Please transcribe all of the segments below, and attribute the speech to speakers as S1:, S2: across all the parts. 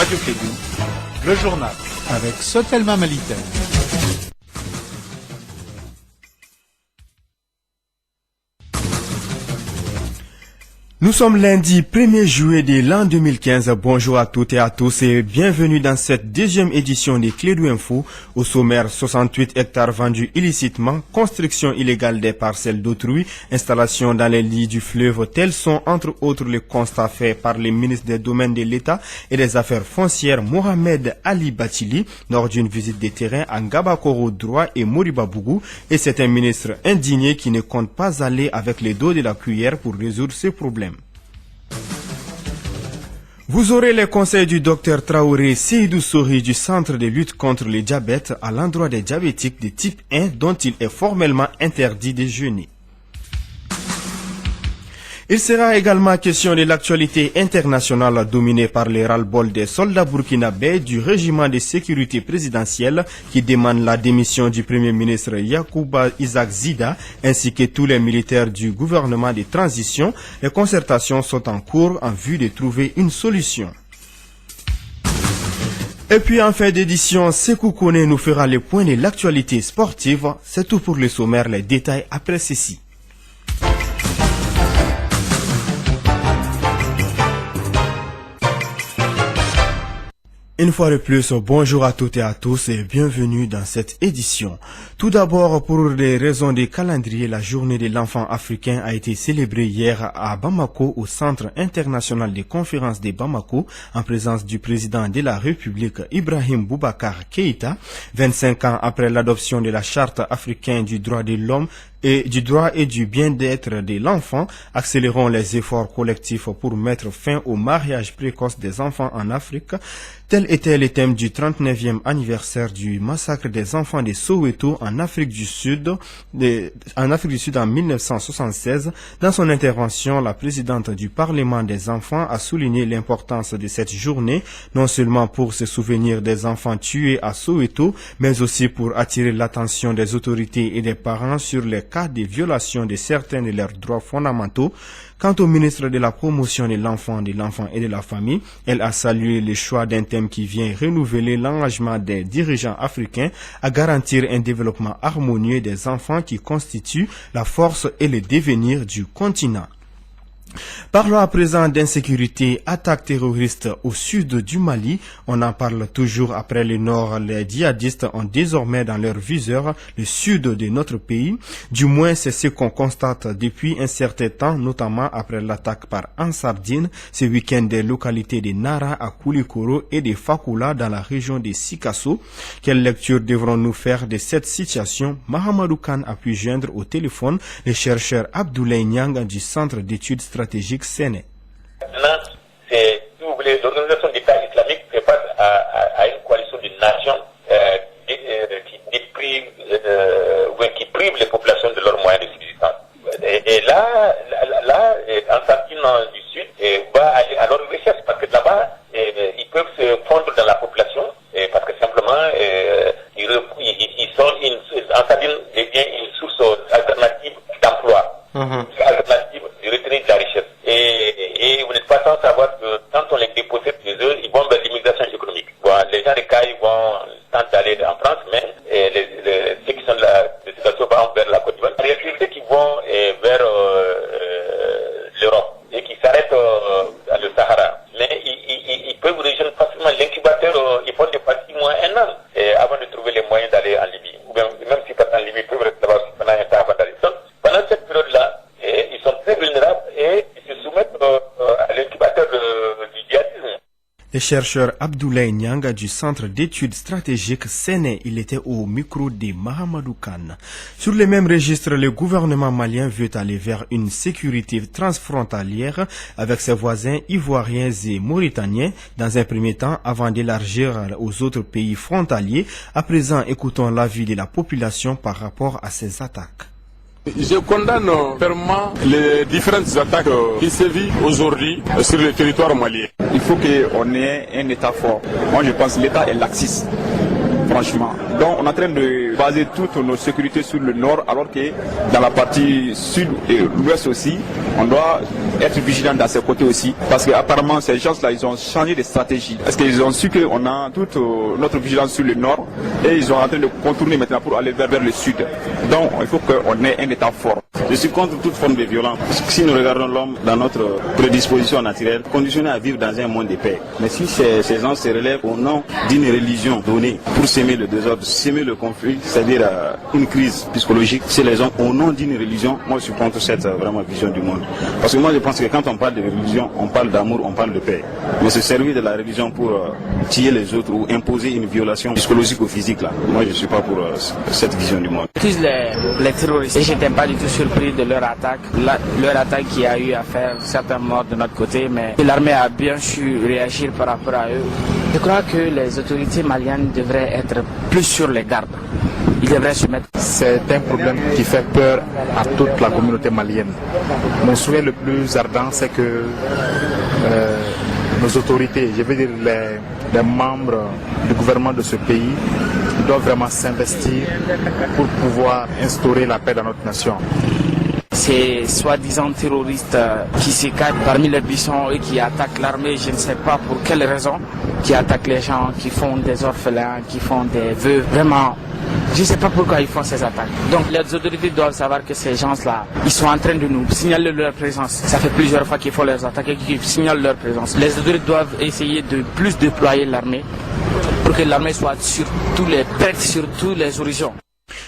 S1: Radio Kédougou, le journal avec Sotelma Malitel.
S2: Nous sommes lundi 1er juillet de l'an 2015. Bonjour à toutes et à tous et bienvenue dans cette deuxième édition des Kédougou Info. Au sommaire, 68 hectares vendus illicitement, construction illégale des parcelles d'autrui, installation dans les lits du fleuve. Tels sont entre autres les constats faits par les ministres des domaines de l'État et des affaires foncières Mohamed Ali Batili lors d'une visite des terrains à Ngabakoro Droit et Moribabougou. Et c'est un ministre indigné qui ne compte pas aller avec les dos de la cuillère pour résoudre ces problèmes. Vous aurez les conseils du docteur Traoré Seydou Sori du Centre de lutte contre le diabète à l'endroit des diabétiques de type 1 dont il est formellement interdit de jeûner. Il sera également question de l'actualité internationale dominée par les ras-le-bol des soldats burkinabés du régiment de sécurité présidentielle qui demandent la démission du premier ministre Yacouba Isaac Zida ainsi que tous les militaires du gouvernement de transition. Les concertations sont en cours en vue de trouver une solution. Et puis en fin d'édition, Sekou Kone nous fera le point de l'actualité sportive. C'est tout pour le sommaire, les détails après ceci. Une fois de plus, bonjour à toutes et à tous et bienvenue dans cette édition. Tout d'abord, pour des raisons de calendrier, la journée de l'enfant africain a été célébrée hier à Bamako au Centre international des conférences de Bamako en présence du président de la République Ibrahim Boubacar Keïta. 25 ans après l'adoption de la Charte africaine du droit de l'homme et du bien-être de l'enfant, accélérons les efforts collectifs pour mettre fin au mariage précoce des enfants en Afrique. Tel était le thème du 39e anniversaire du massacre des enfants de Soweto en Afrique du Sud en 1976. Dans son intervention, la présidente du Parlement des enfants a souligné l'importance de cette journée, non seulement pour se souvenir des enfants tués à Soweto, mais aussi pour attirer l'attention des autorités et des parents sur les cas de violation de certains de leurs droits fondamentaux. Quant au ministre de la Promotion de l'enfant et de la famille, elle a salué le choix d'un thème qui vient renouveler l'engagement des dirigeants africains à garantir un développement harmonieux des enfants qui constituent la force et le devenir du continent. Parlons à présent d'insécurité, attaques terroristes au sud du Mali. On en parle toujours après le nord. Les djihadistes ont désormais dans leur viseur le sud de notre pays. Du moins, c'est ce qu'on constate depuis un certain temps, notamment après l'attaque par Ansardine ce week-end des localités de Nara à Koulikoro et de Fakula dans la région de Sikasso. Quelle lecture devrons-nous faire de cette situation? Mahamadou Khan a pu joindre au téléphone le chercheur Abdoulaye Niang du Centre d'études stratégiques Séné.
S3: Maintenant, c'est, si vous voulez, l'organisation d'État islamique fait face à une coalition de nations qui prive les populations de leurs moyens de subsistance. Et là, Ansardine du Sud va aller à leur recherche parce que là-bas, ils peuvent se fondre dans la population parce que simplement, Ansardine devient une source alternative d'emploi, alternative de retenir de la richesse. Et vous n'êtes pas sans savoir que quand on les dépossède de eux, ils vont vers l'immigration économique. Bon, les gens de Caille vont tenter d'aller en France, mais ceux qui sont de la situation vont vers la Côte d'Ivoire. Il y a ceux qui vont vers l'Europe et qui s'arrêtent à le Sahara. Mais ils peuvent rejoindre facilement l'incubateur, ils font des fois 6 mois, 1 an, avant de trouver les moyens d'aller en Libye. Ou bien, même si pas en Libye, ils peuvent rester là-bas pendant un temps avant d'aller. Donc, pendant cette période-là, ils sont très vulnérables et ils se soumettent à l'incubateur du djihadisme.
S2: Le chercheur Abdoulaye Niang du Centre d'études stratégiques Séné, il était au micro de Mahamadou Khan. Sur le même registre, le gouvernement malien veut aller vers une sécurité transfrontalière avec ses voisins ivoiriens et mauritaniens dans un premier temps avant d'élargir aux autres pays frontaliers. À présent, écoutons l'avis de la population par rapport à ces attaques.
S4: Je condamne fermement les différentes attaques qui sévissent aujourd'hui sur le territoire malien.
S5: Il faut qu'on ait un État fort. Moi je pense que l'État est laxiste.
S4: franchement. Donc on est en train de baser toute notre sécurité sur le nord, alors que dans la partie sud et l'ouest aussi, on doit être vigilant dans ces côtés aussi, parce qu'apparemment ces gens-là, ils ont changé de stratégie. Parce qu'ils ont su qu'on a toute notre vigilance sur le nord, et ils sont en train de contourner maintenant pour aller vers le sud. Donc il faut qu'on ait un état fort.
S5: Je suis contre toute forme de violence. Si nous regardons l'homme dans notre prédisposition naturelle, conditionné à vivre dans un monde de paix. Mais si ces gens se relèvent au nom d'une religion donnée pour s'aimer le désordre, s'aimer le conflit, c'est-à-dire une crise psychologique, c'est les gens au nom d'une religion. Moi je suis contre cette vraiment vision du monde. Parce que moi je pense que quand on parle de religion, on parle d'amour, on parle de paix. Mais se servir de la religion pour tuer les autres ou imposer une violation psychologique ou physique, là, moi je ne suis pas pour cette vision du monde.
S6: Tous les terroristes, et je n'étais pas du tout surpris de leur attaque. Leur attaque qui a eu à faire certains morts de notre côté, mais l'armée a bien su réagir par rapport à eux. Je crois que les autorités maliennes devraient être plus sur les gardes. Ils devraient se mettre.
S1: C'est un problème qui fait peur à toute la communauté malienne. Mon souhait le plus ardent, c'est que nos autorités, je veux dire les membres du gouvernement de ce pays, doivent vraiment s'investir pour pouvoir instaurer la paix dans notre nation.
S6: Ces soi-disant terroristes qui se cachent parmi les buissons et qui attaquent l'armée, je ne sais pas pour quelle raison, qui attaquent les gens, qui font des orphelins, qui font des vœux. Vraiment, je ne sais pas pourquoi ils font ces attaques. Donc les autorités doivent savoir que ces gens-là, ils sont en train de nous signaler leur présence. Ça fait plusieurs fois qu'ils font les attaques et qu'ils signalent leur présence. Les autorités doivent essayer de plus déployer l'armée pour que l'armée soit sur prête sur tous les horizons.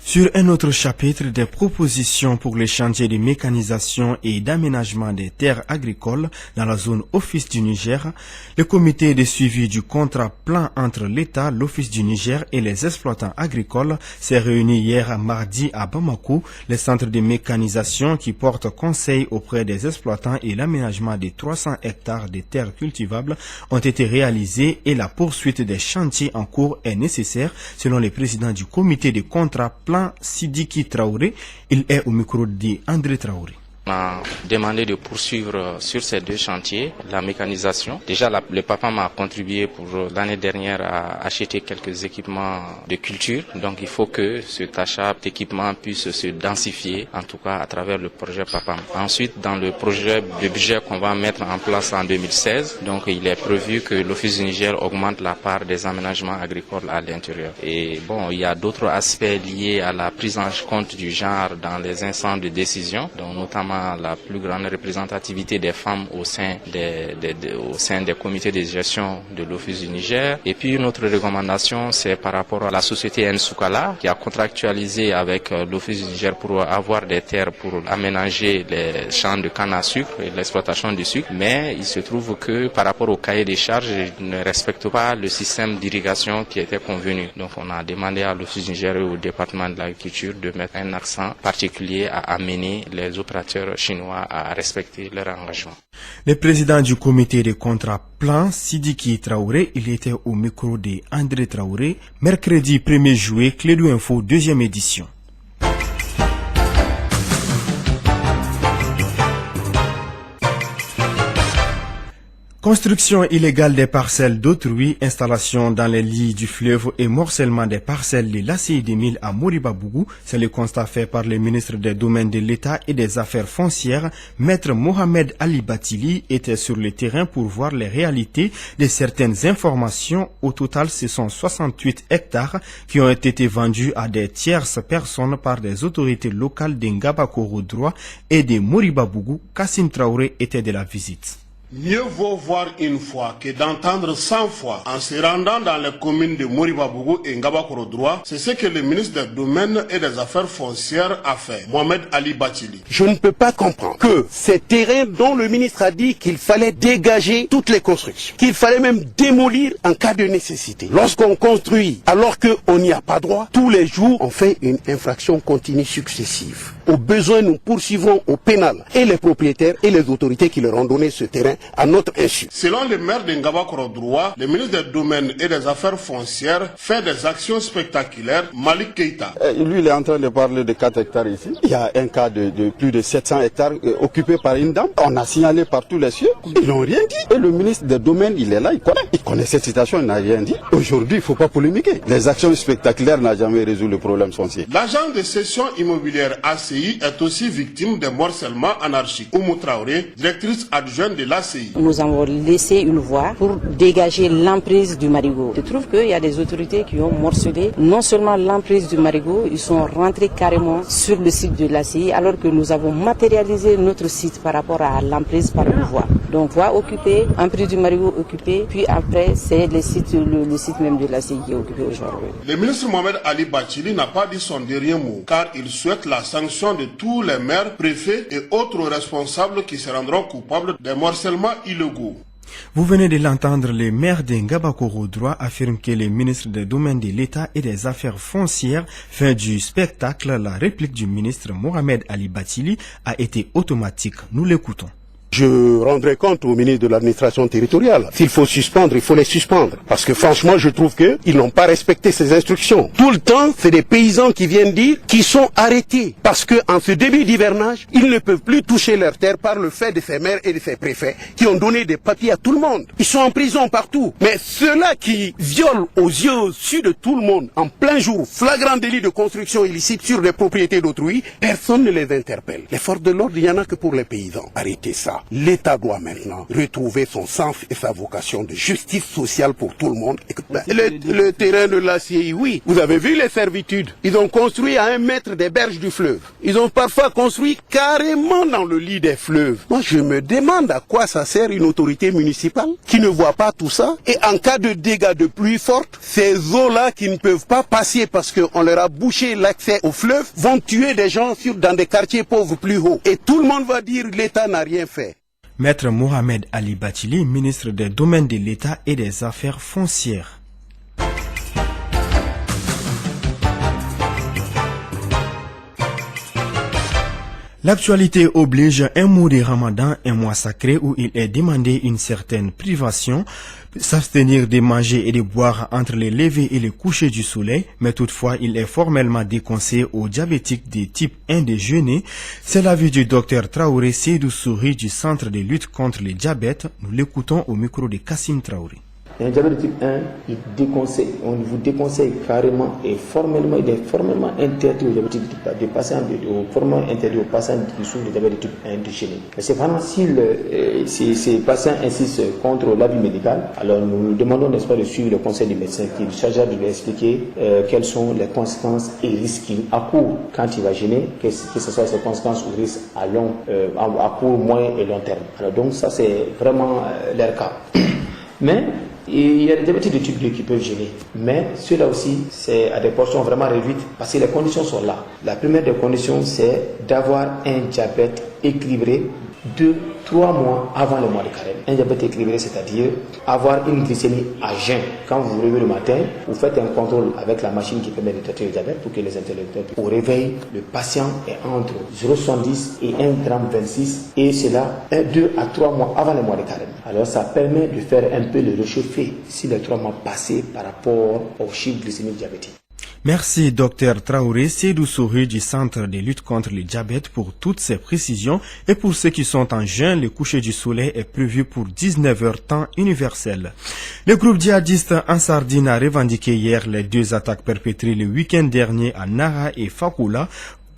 S2: Sur un autre chapitre, des propositions pour les chantiers de mécanisation et d'aménagement des terres agricoles dans la zone Office du Niger, le comité de suivi du contrat plan entre l'État, l'Office du Niger et les exploitants agricoles s'est réuni hier mardi à Bamako. Les centres de mécanisation qui portent conseil auprès des exploitants et l'aménagement des 300 hectares de terres cultivables ont été réalisés et la poursuite des chantiers en cours est nécessaire selon le président du comité de contrat plan Sidiki Traoré. Il est au micro d'André Traoré.
S7: On a demandé de poursuivre sur ces deux chantiers la mécanisation. Déjà, le papa m'a contribué pour l'année dernière à acheter quelques équipements de culture. Donc, il faut que cet achat d'équipements puisse se densifier, en tout cas à travers le projet PAPAM. Ensuite, dans le projet de budget qu'on va mettre en place en 2016, donc il est prévu que l'Office du Niger augmente la part des aménagements agricoles à l'intérieur. Et bon, il y a d'autres aspects liés à la prise en compte du genre dans les instances de décision, donc notamment la plus grande représentativité des femmes au sein des comités de gestion de l'Office du Niger. Et puis une autre recommandation, c'est par rapport à la société Nsukala qui a contractualisé avec l'Office du Niger pour avoir des terres pour aménager les champs de canne à sucre et l'exploitation du sucre. Mais il se trouve que par rapport au cahier des charges, ils ne respectent pas le système d'irrigation qui était convenu. Donc on a demandé à l'Office du Niger et au département de l'agriculture de mettre un accent particulier à amener les opérateurs chinois à respecter leur engagement.
S2: Le président du comité de contrat plan, Sidiki Traoré, il était au micro de André Traoré. Mercredi 1er juillet, Clédou Info, 2e édition. Construction illégale des parcelles d'autrui, installation dans les lits du fleuve et morcellement des parcelles de l'ACI 2000 à Moribabougou, c'est le constat fait par le ministre des Domaines de l'État et des Affaires foncières. Maître Mohamed Ali Batili était sur le terrain pour voir les réalités de certaines informations. Au total, ce sont 68 hectares qui ont été vendus à des tierces personnes par des autorités locales d'Ngabakoro droit et de Moribabougou. Kassim Traoré était de la visite.
S8: Mieux vaut voir une fois que d'entendre 100 fois en se rendant dans les communes de Moribabougou et Ngabakoro droit. C'est ce que le ministre des Domaines et des Affaires foncières a fait, Mohamed Ali Batili.
S9: Je ne peux pas comprendre que ces terrains dont le ministre a dit qu'il fallait dégager toutes les constructions, qu'il fallait même démolir en cas de nécessité. Lorsqu'on construit alors qu'on n'y a pas droit, tous les jours on fait une infraction continue successive. Au besoin, nous poursuivrons au pénal et les propriétaires et les autorités qui leur ont donné ce terrain à notre insu.
S8: Selon le maire de Ngaba-Korodroua, le ministre des Domaines et des Affaires foncières fait des actions spectaculaires. Malik Keïta.
S10: Lui, il est en train de parler de 4 hectares ici. Il y a un cas de plus de 700 hectares occupés par une dame. On a signalé par tous les cieux. Ils n'ont rien dit. Et le ministre des Domaines, il est là, il connaît. Il connaît cette situation, il n'a rien dit. Aujourd'hui, il ne faut pas polémiquer. Les actions spectaculaires n'ont jamais résolu le problème foncier.
S8: L'agent de cession immobilière ACI est aussi victime d'un morcellement anarchique. Oumou Traoré, directrice adjointe de l'ACI.
S11: Nous avons laissé une voie pour dégager l'emprise du marigot. Je trouve qu'il y a des autorités qui ont morcelé non seulement l'emprise du marigot, ils sont rentrés carrément sur le site de l'ACI alors que nous avons matérialisé notre site par rapport à l'emprise par une voie. Donc voie occupée, emprise du marigot occupée, puis après c'est le site même de l'ACI qui est occupé aujourd'hui.
S8: Le ministre Mohamed Ali Bachili n'a pas dit son dernier mot car il souhaite la sanction de tous les maires, préfets et autres responsables qui se rendront coupables des morcellements illégaux.
S2: Vous venez de l'entendre, les maires de Ngaba-Korodroua affirment que les ministres des domaines de l'État et des affaires foncières fait du spectacle. La réplique du ministre Mohamed Ali Bachili a été automatique. Nous l'écoutons.
S9: Je rendrai compte au ministre de l'administration territoriale. S'il faut suspendre, il faut les suspendre. Parce que franchement, je trouve qu'ils n'ont pas respecté ces instructions. Tout le temps, c'est des paysans qui viennent dire qu'ils sont arrêtés. Parce que en ce début d'hivernage, ils ne peuvent plus toucher leurs terres par le fait de ces maires et de ces préfets qui ont donné des papiers à tout le monde. Ils sont en prison partout. Mais ceux-là qui violent aux yeux su de tout le monde, en plein jour, flagrant délit de construction illicite sur des propriétés d'autrui, personne ne les interpelle. Les forces de l'ordre, il n'y en a que pour les paysans. Arrêtez ça. L'État doit maintenant retrouver son sens et sa vocation de justice sociale pour tout le monde. Le terrain de l'ACI, oui. Vous avez vu les servitudes. Ils ont construit à 1 mètre des berges du fleuve. Ils ont parfois construit carrément dans le lit des fleuves. Moi, je me demande à quoi ça sert une autorité municipale qui ne voit pas tout ça. Et en cas de dégâts de pluie forte, ces eaux-là qui ne peuvent pas passer parce qu'on leur a bouché l'accès au fleuve vont tuer des gens dans des quartiers pauvres plus hauts. Et tout le monde va dire l'État n'a rien fait.
S2: Maître Mohamed Ali Bachili, ministre des Domaines de l'État et des Affaires foncières. L'actualité oblige un mois de Ramadan, un mois sacré où il est demandé une certaine privation, s'abstenir de manger et de boire entre les levées et les couchers du soleil, mais toutefois il est formellement déconseillé aux diabétiques de type 1 de jeûner. C'est l'avis du docteur Traoré Seydou Souri du Centre de lutte contre le diabète. Nous l'écoutons au micro de Kassim Traoré.
S12: Un diabète de type 1, on vous déconseille carrément et formellement, il est formellement interdit aux diabétiques de patients, formellement interdit aux patients qui souffrent de diabète de type 1 de chez nous. Mais c'est vraiment si ces patients insistent contre l'avis médical, alors nous demandons, n'est-ce pas, de suivre le conseil du médecin qui est chargé de lui expliquer quelles sont les conséquences et risques qu'il accourt quand il va gêner, que ce soit ces conséquences ou risques à court, moyen et long terme. Alors donc ça c'est vraiment leur cas. Mais il y a des diabétiques de type 2 qui peuvent gêner, mais ceux-là aussi, c'est à des portions vraiment réduites parce que les conditions sont là. La première des conditions, c'est d'avoir un diabète équilibré 2-3 mois avant le mois de carême. Un diabète équilibré, c'est-à-dire avoir une glycémie à jeun. Quand vous vous levez le matin, vous faites un contrôle avec la machine qui permet de traiter le diabète pour que les intellectuels. Au réveil, le patient est entre 0,70 et 1,26 g et cela 2 à 3 mois avant le mois de carême. Alors ça permet de faire un peu le réchauffer si les 3 mois passés par rapport au chiffre glycémique diabétique.
S2: Merci Dr Traoré Seydou Souri du Centre de lutte contre le diabète pour toutes ces précisions. Et pour ceux qui sont en jeûne, le coucher du soleil est prévu pour 19h temps universel. Le groupe djihadiste Ansar Dine a revendiqué hier les 2 attaques perpétrées le week-end dernier à Nara et Fakoula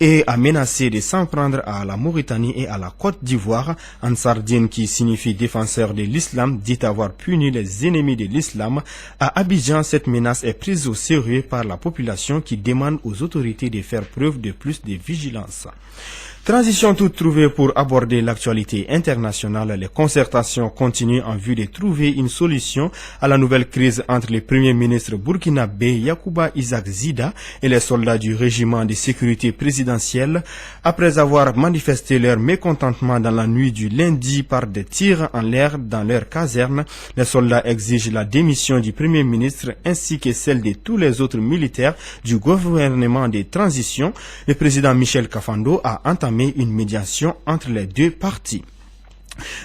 S2: et a menacé de s'en prendre à la Mauritanie et à la Côte d'Ivoire. Ansar Dine, qui signifie défenseur de l'islam, dit avoir puni les ennemis de l'islam. À Abidjan, cette menace est prise au sérieux par la population qui demande aux autorités de faire preuve de plus de vigilance. Transition toute trouvée pour aborder l'actualité internationale. Les concertations continuent en vue de trouver une solution à la nouvelle crise entre le premier ministre burkinabé Yacouba Isaac Zida et les soldats du régiment de sécurité présidentielle après avoir manifesté leur mécontentement dans la nuit du lundi par des tirs en l'air dans leur caserne. Les soldats exigent la démission du premier ministre ainsi que celle de tous les autres militaires du gouvernement de transition. Le président Michel Kafando a entamé une médiation entre les deux parties.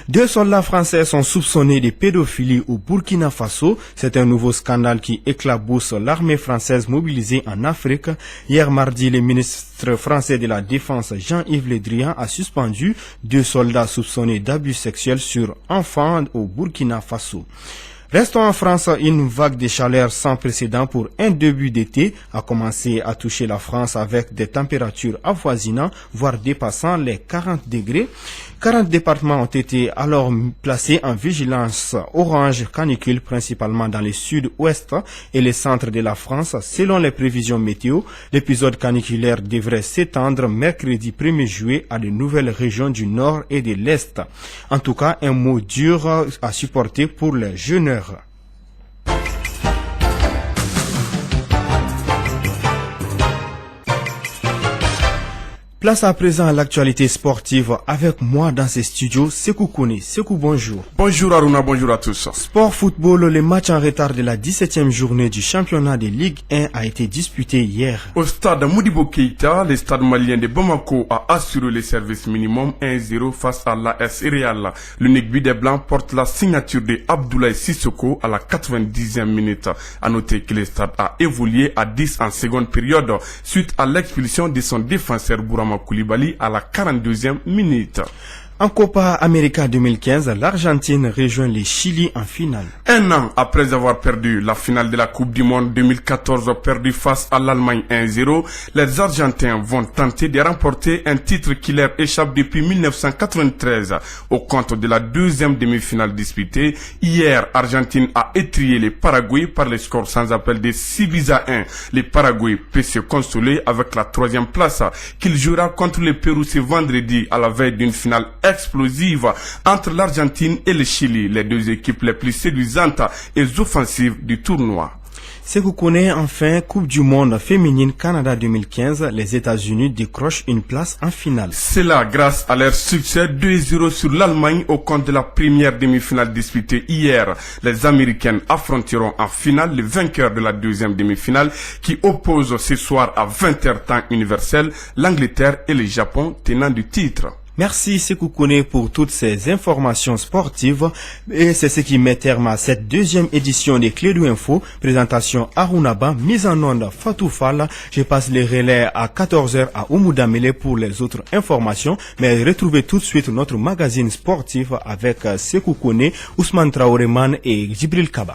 S2: 2 soldats français sont soupçonnés de pédophilie au Burkina Faso. C'est un nouveau scandale qui éclabousse l'armée française mobilisée en Afrique. Hier mardi, le ministre français de la Défense Jean-Yves Le Drian a suspendu 2 soldats soupçonnés d'abus sexuels sur enfants au Burkina Faso. Restons en France, une vague de chaleur sans précédent pour un début d'été a commencé à toucher la France avec des températures avoisinant, voire dépassant les 40 degrés. 40 départements ont été alors placés en vigilance orange canicule, principalement dans le sud-ouest et les centres de la France. Selon les prévisions météo, l'épisode caniculaire devrait s'étendre mercredi 1er juillet à de nouvelles régions du nord et de l'est. En tout cas, un mot dur à supporter pour les jeûneurs. Place à présent à l'actualité sportive avec moi dans ces studios, Sekou Kone. Sekou, bonjour.
S13: Bonjour Aruna, bonjour à tous.
S2: Sport football, le match en retard de la 17e journée du championnat de Ligue 1 a été disputé hier.
S13: Au stade Modibo Keïta, le stade malien de Bamako a assuré le service minimum 1-0 face à l'AS Real. L'unique but des Blancs porte la signature de Abdoulaye Sissoko à la 90e minute. À noter que le stade a évolué à 10 en seconde période suite à l'expulsion de son défenseur Bourama Koulibaly à la 42e minute.
S2: En Copa América 2015, l'Argentine rejoint le Chili en finale.
S13: Un an après avoir perdu la finale de la Coupe du Monde 2014 perdue face à l'Allemagne 1-0, les Argentins vont tenter de remporter un titre qui leur échappe depuis 1993. Au compte de la deuxième demi-finale disputée, hier, Argentine a étrié les Paraguay par le score sans appel de 6-1. Les Paraguay peuvent se consoler avec la 3e place qu'il jouera contre le Pérou ce vendredi à la veille d'une finale explosive entre l'Argentine et le Chili, les deux équipes les plus séduisantes et offensives du tournoi.
S2: Sekou Kone, enfin, Coupe du Monde féminine Canada 2015, les États-Unis décrochent une place en finale.
S13: C'est là grâce à leur succès 2-0 sur l'Allemagne au compte de la première demi-finale disputée hier. Les Américaines affronteront en finale le vainqueur de la deuxième demi-finale qui oppose ce soir à 20h temps universel l'Angleterre et le Japon tenant du titre.
S2: Merci Sekou Kone pour toutes ces informations sportives et c'est ce qui met terme à cette deuxième édition des Clés de Info. Présentation Arunaba, mise en onde Fatou Fall. Je passe les relais à 14h à Oumoudamele pour les autres informations, mais retrouvez tout de suite notre magazine sportif avec Sekou Kone, Ousmane Traoreman et Djibril Kaba.